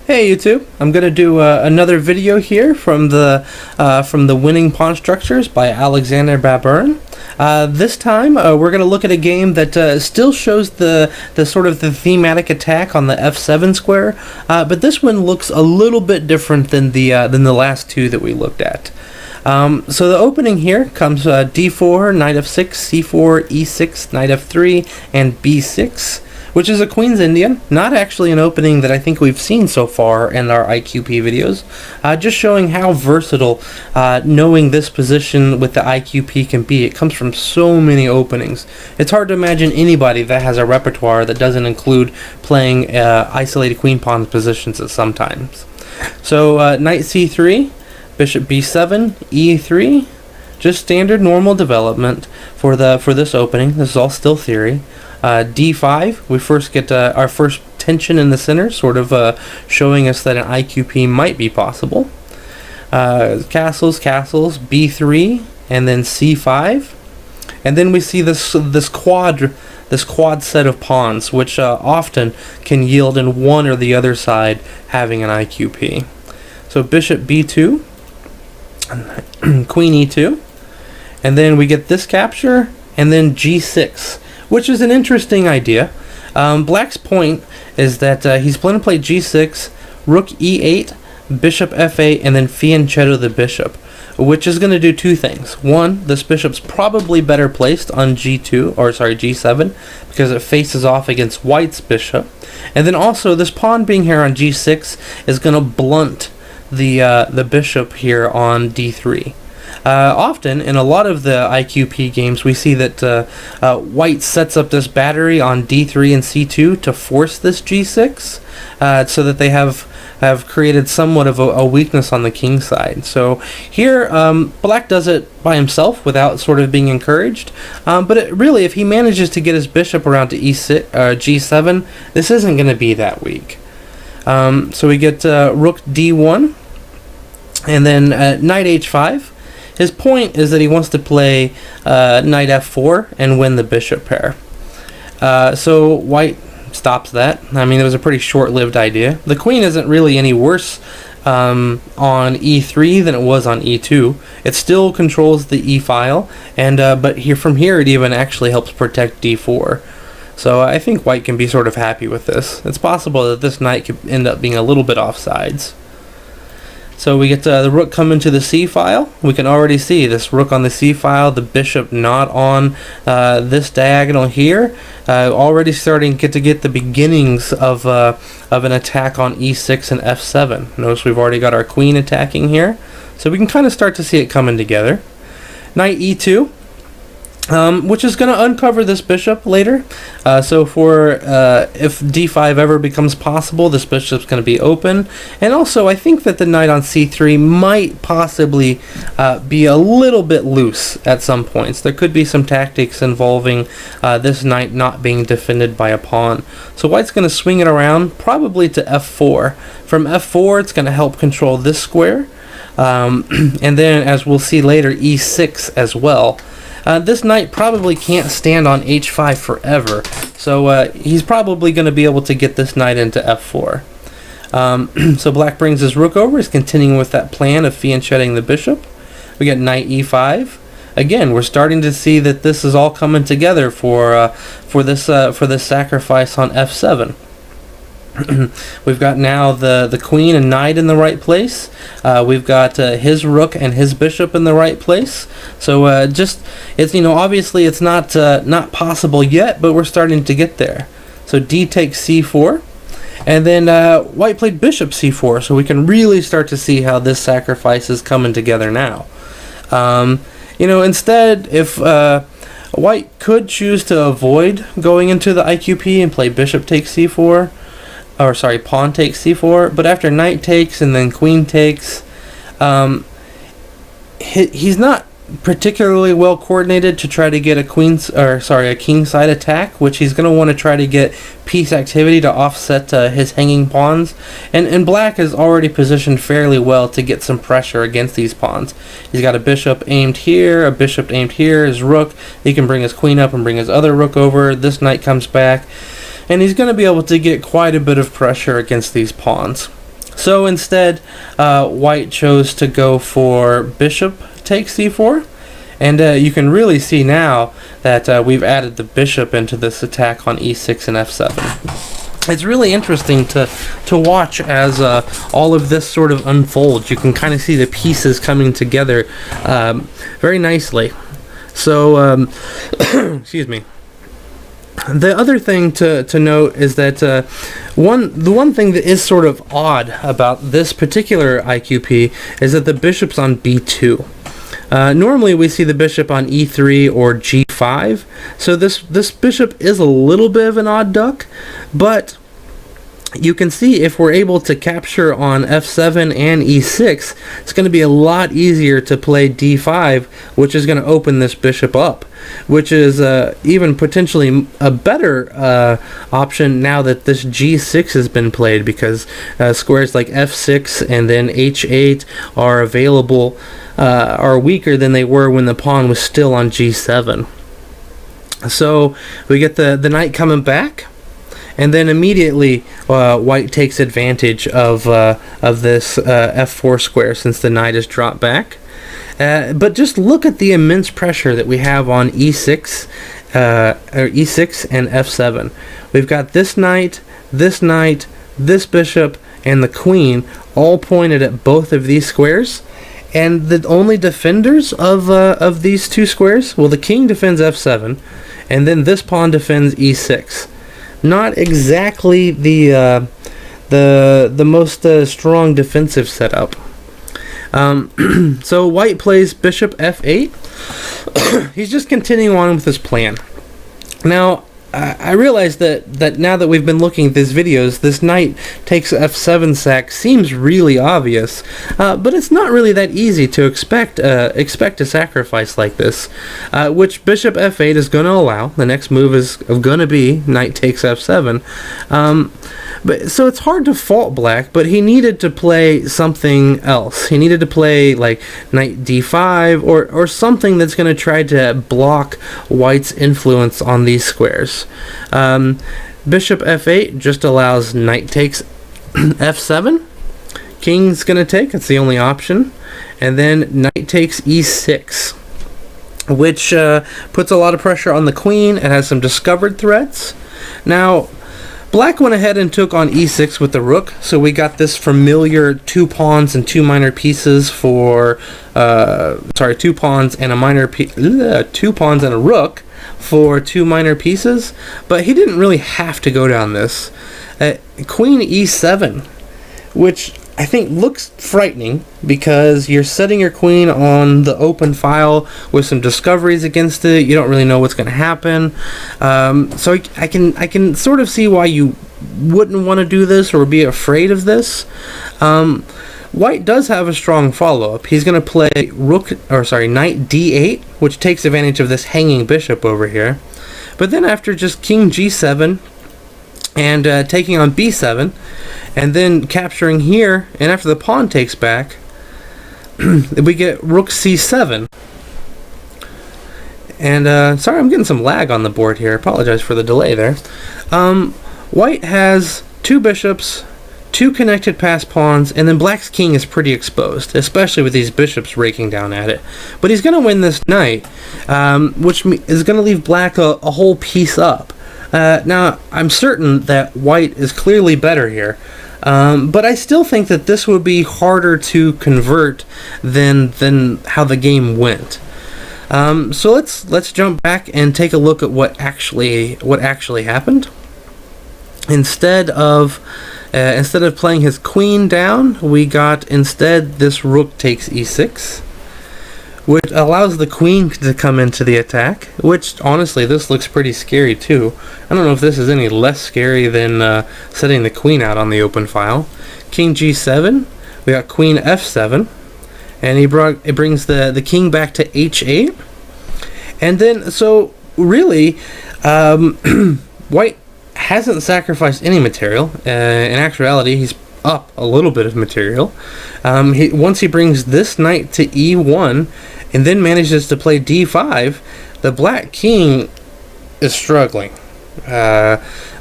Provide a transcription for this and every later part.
Hey YouTube, I'm going to do another video here from the Winning Pawn Structures by Alexander Babern. This time we're going to look at a game that still shows the sort of the thematic attack on the f7 square, but this one looks a little bit different than the last two that we looked at. So the opening here comes d4, knight f6, c4, e6, knight f3, and b6. Which is a Queen's Indian, not actually an opening that I think we've seen so far in our IQP videos, just showing how versatile knowing this position with the IQP can be. It comes from so many openings. It's hard to imagine anybody that has a repertoire that doesn't include playing isolated queen pawn positions at some times. So knight c3, bishop b7, e3, just standard normal development for this opening. This is all still theory. D5, we first get our first tension in the center, sort of showing us that an IQP might be possible. Castles, B3, and then C5, and then we see this quad set of pawns, which often can yield in one or the other side having an IQP. So bishop B2, queen E2, and then we get this capture, and then G6. Which is an interesting idea. Black's point is that he's going to play g6, rook e8, bishop f8, and then fianchetto the bishop, which is going to do two things. One, this bishop's probably better placed on g7, because it faces off against white's bishop. And then also, this pawn being here on g6 is going to blunt the bishop here on d3. Often, in a lot of the IQP games, we see that white sets up this battery on d3 and c2 to force this g6, so that they have created somewhat of a weakness on the king side. So here, black does it by himself without sort of being encouraged. But really, if he manages to get his bishop around to g7, this isn't going to be that weak. So we get rook d1, and then knight h5. His point is that he wants to play knight f4 and win the bishop pair. So white stops that. I mean, it was a pretty short-lived idea. The queen isn't really any worse on e3 than it was on e2. It still controls the e file, and but from here it even actually helps protect d4. So I think white can be sort of happy with this. It's possible that this knight could end up being a little bit offsides. So we get the rook coming to the c file. We can already see this rook on the c file, the bishop not on this diagonal here. Already starting to get the beginnings of an attack on e6 and f7. Notice we've already got our queen attacking here. So we can kind of start to see it coming together. Knight e2. Which is going to uncover this bishop later. So if d5 ever becomes possible, this bishop's going to be open. And also, I think that the knight on c3 might possibly be a little bit loose at some points. There could be some tactics involving this knight not being defended by a pawn. So white's going to swing it around, probably to f4. From f4, it's going to help control this square. And then, as we'll see later, e6 as well. This knight probably can't stand on h5 forever, so he's probably going to be able to get this knight into f4. So black brings his rook over. He's continuing with that plan of fianchetting the bishop. We get knight e5. Again, we're starting to see that this is all coming together for this sacrifice on f7. We've got now the queen and knight in the right place. We've got his rook and his bishop in the right place. So it's obviously it's not possible yet, but we're starting to get there. So d takes c4, and then white played bishop c4. So we can really start to see how this sacrifice is coming together now. Instead, if white could choose to avoid going into the IQP and play bishop takes c4. Or sorry, pawn takes c4, but after knight takes and then queen takes, he's not particularly well coordinated to try to get a king side attack, which he's going to want to try to get piece activity to offset his hanging pawns. And black is already positioned fairly well to get some pressure against these pawns. He's got a bishop aimed here, a bishop aimed here, his rook. He can bring his queen up and bring his other rook over. This knight comes back. And he's going to be able to get quite a bit of pressure against these pawns. So instead, white chose to go for bishop takes c4. And you can really see now that we've added the bishop into this attack on e6 and f7. It's really interesting to watch as all of this sort of unfolds. You can kind of see the pieces coming together very nicely. So, excuse me. The other thing to note is that the one thing that is sort of odd about this particular IQP is that the bishop's on b2. Normally we see the bishop on e3 or g5, so this bishop is a little bit of an odd duck, but you can see if we're able to capture on f7 and e6, it's going to be a lot easier to play d5, which is going to open this bishop up, which is even potentially a better option now that this g6 has been played, because squares like f6 and then h8 are available, are weaker than they were when the pawn was still on g7. So we get the knight coming back. And then immediately, white takes advantage of this f4 square since the knight is dropped back. But just look at the immense pressure that we have on e6, or e6 and f7. We've got this knight, this bishop, and the queen all pointed at both of these squares. And the only defenders of these two squares, well, the king defends f7, and then this pawn defends e6. Not exactly the most strong defensive setup. So white plays bishop f8. He's just continuing on with his plan. Now, I realize that now that we've been looking at these videos, this knight takes f7 sack seems really obvious, but it's not really that easy to expect a sacrifice like this, which bishop f8 is going to allow. The next move is going to be knight takes f7. But so it's hard to fault black, but he needed to play something else. He needed to play like knight d5 or something that's going to try to block white's influence on these squares. Bishop f8 just allows knight takes f7. King's going to take, it's the only option. And then knight takes e6, which puts a lot of pressure on the queen. It has some discovered threats. Now, black went ahead and took on e6 with the rook, so we got this familiar 2 pawns and 2 minor pieces for, 2 pawns and a minor 2 pawns and a rook for 2 minor pieces, but he didn't really have to go down this. Queen e7, which I think looks frightening because you're setting your queen on the open file with some discoveries against it. You don't really know what's going to happen. So I can sort of see why you wouldn't want to do this or be afraid of this. White does have a strong follow-up. He's going to play knight d8, which takes advantage of this hanging bishop over here. But then after just king g7 and taking on b7, and then capturing here, and after the pawn takes back, we get rook c7. And sorry, I'm getting some lag on the board here. I apologize for the delay there. White has 2 bishops, 2 connected pass pawns, and then black's king is pretty exposed, especially with these bishops raking down at it. But he's going to win this knight, which is going to leave black a whole piece up. Now, I'm certain that white is clearly better here, but I still think that this would be harder to convert than how the game went. So let's jump back and take a look at what actually happened. Instead of playing his queen down, we got instead this rook takes e6, which allows the queen to come into the attack, which honestly this looks pretty scary too. I don't know if this is any less scary than setting the queen out on the open file. King g7, we got queen f7, and it brings the king back to h8. And then, so really, white hasn't sacrificed any material. In actuality, he's up a little bit of material. Once he brings this knight to e1 and then manages to play d5, the black king is struggling.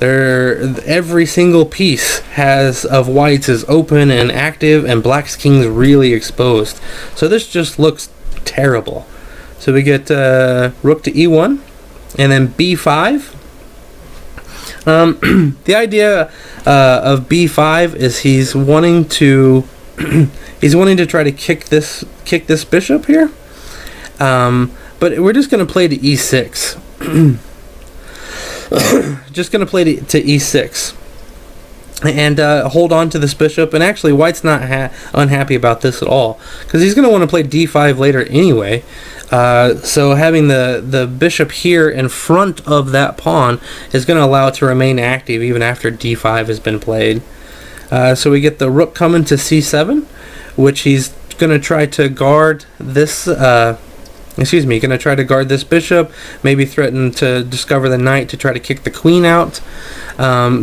Every single piece of whites is open and active, and black's king's really exposed. So this just looks terrible. So we get rook to e1, and then b5. The idea of b5 is he's wanting to try to kick this bishop here. But we're just going to play to e6. Just going to play to e6 and hold on to this bishop. And actually, white's not unhappy about this at all, because he's going to want to play d5 later anyway. So having the bishop here in front of that pawn is going to allow it to remain active even after d5 has been played. So we get the rook coming to c7, which he's going to try to guard this. Going to try to guard this bishop, maybe threaten to discover the knight to try to kick the queen out,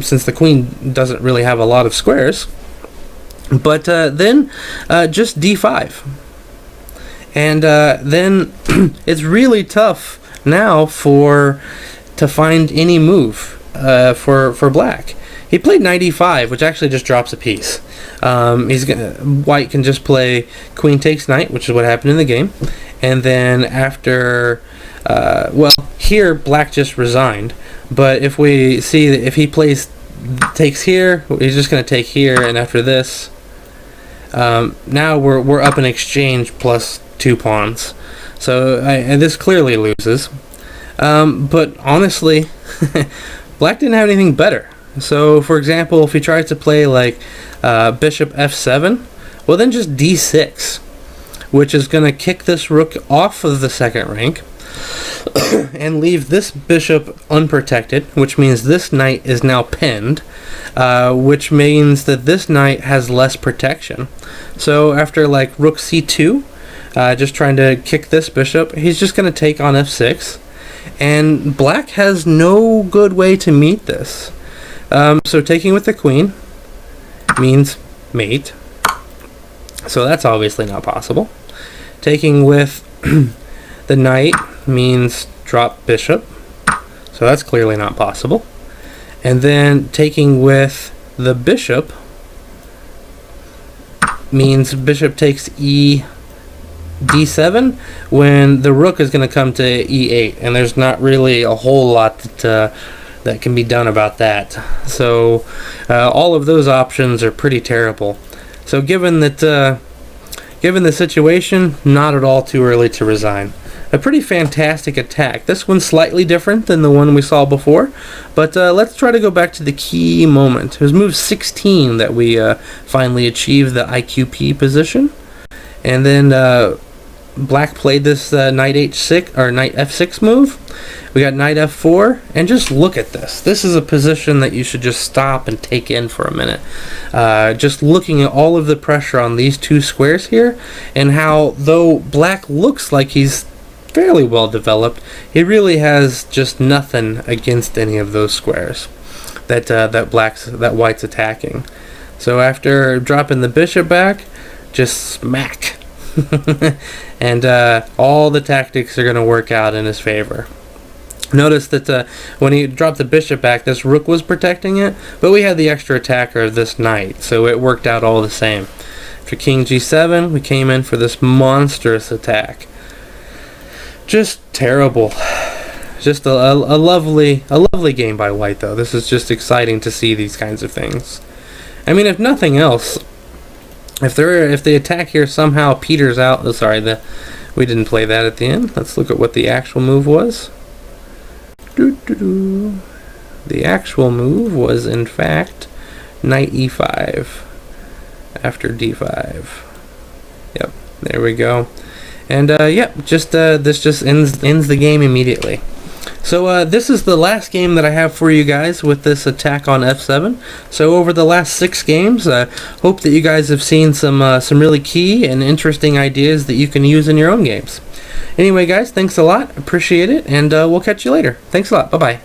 since the queen doesn't really have a lot of squares. But then just d5. And then it's really tough now to find any move for black. He played knight e5, which actually just drops a piece. White can just play queen takes knight, which is what happened in the game. And then after, here black just resigned. But if we see that if he takes here, he's just going to take here. And after this, now we're up in exchange plus 2 pawns. So and this clearly loses. But honestly, black didn't have anything better. So for example, if he tries to play like bishop f7, well then just d6, which is going to kick this rook off of the second rank and leave this bishop unprotected, which means this knight is now pinned, which means that this knight has less protection. So after like rook c2, just trying to kick this bishop, he's just going to take on f6, and black has no good way to meet this. So taking with the queen means mate, so that's obviously not possible. Taking with the knight means drop bishop, so that's clearly not possible. And then taking with the bishop means bishop takes d7, when the rook is going to come to e8, and there's not really a whole lot that can be done about that. So all of those options are pretty terrible. So given the situation, not at all too early to resign. A pretty fantastic attack. This one's slightly different than the one we saw before, but let's try to go back to the key moment. It was move 16 that we finally achieved the IQP position, and then black played this knight h6 or knight f6 move. We got knight f4, and just look at this. This is a position that you should just stop and take in for a minute. Just looking at all of the pressure on these two squares here, and how though black looks like he's fairly well developed, he really has just nothing against any of those squares that white's attacking. So after dropping the bishop back, just smack. And all the tactics are going to work out in his favor. Notice that when he dropped the bishop back, this rook was protecting it, but we had the extra attacker of this knight, so it worked out all the same. After king g7, we came in for this monstrous attack. Just terrible. Just a lovely game by white, though. This is just exciting to see these kinds of things. I mean, if nothing else, if the attack here somehow peters out, we didn't play that at the end. Let's look at what the actual move was. The actual move was, in fact, knight e5 after d5. Yep, there we go. And yep, this just ends the game immediately. So this is the last game that I have for you guys with this attack on f7. So over the last 6 games, I hope that you guys have seen some really key and interesting ideas that you can use in your own games. Anyway, guys, thanks a lot. Appreciate it, and we'll catch you later. Thanks a lot. Bye-bye.